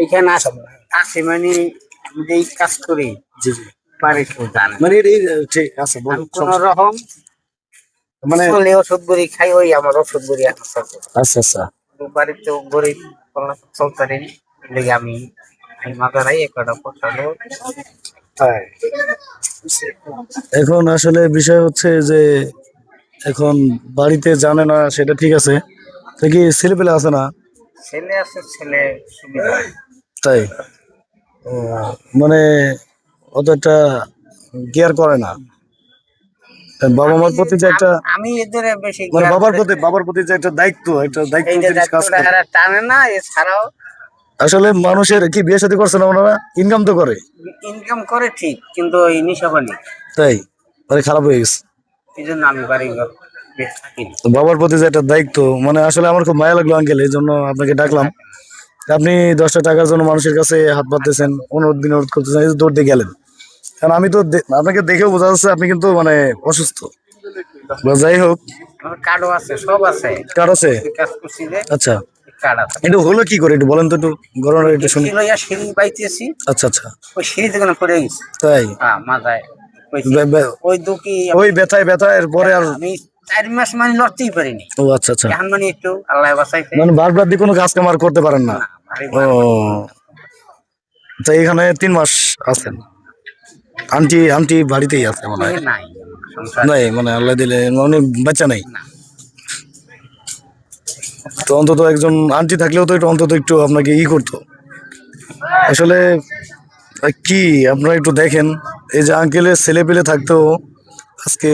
এইখানে আসে মানে এই কাজ করি জি জি বাড়ি তো জানে মানে ঠিক আছে কোন রকম মানে চলে ওষুধ বড়ি খাই ওই আমার ওষুধ বড়ি এখন চলছে আচ্ছা আচ্ছা বাড়িতে গরিব চলতে লেগে আমি মাদারাই একটা পছন্দ হ্যাঁ এখন আসলে বিষয় হচ্ছে যে এখন বাড়িতে জানে না সেটা ঠিক আছে তো কি ছেলে পেলে আছে না ছেলে আছে ছেলে সুবিধা তাই ও, মানে অতটা কেয়ার করে না বাবা মার প্রতি যে একটা আমি এদের বেশি মানে বাবার প্রতি যে একটা দায়িত্ব জিনিস কাজ করে টানে না এছাড়াও আসলে মানুষের কি বিয়ে শাদী করছে না ওনারা ইনকাম তো করে ইনকাম করে ঠিক কিন্তু ওই নিশাবানি তাই মানে খারাপ হয়ে গেছে এই জন্য আমি বাড়ি ঘর বেশ থাকি না। তো বাবার প্রতি যে একটা দায়িত্ব মানে আসলে আমার খুব মায়া লাগলো আঙ্কেল এই জন্য আপনাকে ডাকলাম আপনি 10টা টাকার জন্য মানুষের কাছে হাত পাততেছেন অনুরোধ করতেছেন এই যে দৌড় দিয়ে গেলেন কারণ আমি তো আপনাকে দেখেও বোঝা যাচ্ছে আপনি কিন্তু মানে অসুস্থ বা যাই হোক আমার কার্ডও আছে সব আছে কার আছে কাজ করছি যে আচ্ছা কার্ড আছে একটু হলো কি করে একটু বলেন তো একটু গরম একটু শুনি লইয়া সিঁড়ি বাইতেছি আচ্ছা আচ্ছা ওই সিঁড়ি থেকে না পড়ে গেছি তাই হ্যাঁ মাথায় ওই দুঃখী ওই ব্যথায় পরে আর আমি 4 মাস মানে লড়তেই পারিনি ও আচ্ছা আচ্ছা এখন মানে একটু আল্লাহ বাঁচাইছে মানে বারবার দিয়ে কোনো কাজ কামার করতে পারেন না ও তো এখানে 3 মাস আছেন আন্টি বাড়িতেই আছে মনে হয় নাই সংসার নাই মানে আল্লাহ দিলে মানে বাচ্চা নাই না তো অন্তত একজন আন্টি থাকলেও তো একটু অন্তত একটু আপনাকে করতো আসলে কি আপনারা একটু দেখেন এই যে আঙ্কেলের ছেলে পেলে থাকতেও আজকে